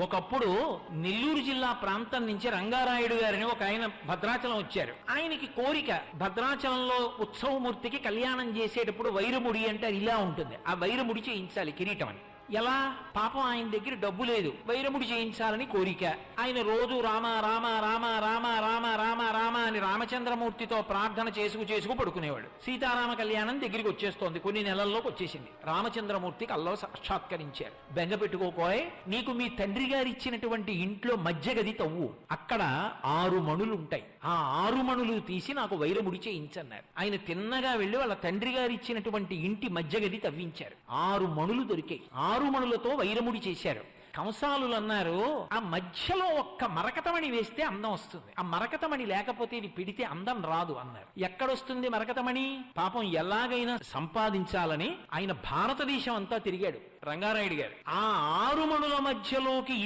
ఒకప్పుడు నెల్లూరు జిల్లా ప్రాంతం నుంచి రంగారాయుడు గారిని ఒక ఆయన భద్రాచలం వచ్చారు. ఆయనకి కోరిక, భద్రాచలంలో ఉత్సవమూర్తికి కళ్యాణం చేసేటప్పుడు వైరముడి అంటే అది ఇలా ఉంటుంది, ఆ వైరముడి చేయించాలి కిరీటం అని. ఎలా? పాపం ఆయన దగ్గర డబ్బు లేదు, వైరముడి చేయించాలని కోరిక. ఆయన రోజు రామ రామ రామ రామ రామ రామ రామ అని రామచంద్రమూర్తితో ప్రార్థన చేసుకు పడుకునేవాడు. సీతారామ కళ్యాణం దగ్గరికి వచ్చేస్తోంది, కొన్ని నెలల్లోకి వచ్చేసింది. రామచంద్రమూర్తికి అల్లో సాక్షాత్కరించారు. బెంగ పెట్టుకోకోయ్, నీకు మీ తండ్రి గారు ఇచ్చినటువంటి ఇంట్లో మధ్య గది తవ్వు, అక్కడ 6 మణులు ఉంటాయి, ఆ 6 మణులు తీసి నాకు వైరముడి చేయించన్నారు. ఆయన తిన్నగా వెళ్లి వాళ్ళ తండ్రి గారు ఇచ్చినటువంటి ఇంటి మధ్య గది తవ్వించారు. 6 మణులు దొరికాయి. 6 మణులతో వైరముడి చేశారు. కంసాలులు అన్నారు, ఆ మధ్యలో ఒక్క మరకతమణి వేస్తే అందం వస్తుంది, ఆ మరకతమణి లేకపోతే ఇది పిడితే అందం రాదు అన్నారు. ఎక్కడొస్తుంది మరకతమణి? పాపం ఎలాగైనా సంపాదించాలని ఆయన భారతదేశం అంతా తిరిగాడు రంగారాయుడు గారు. ఆ 6 మణుల మధ్యలోకి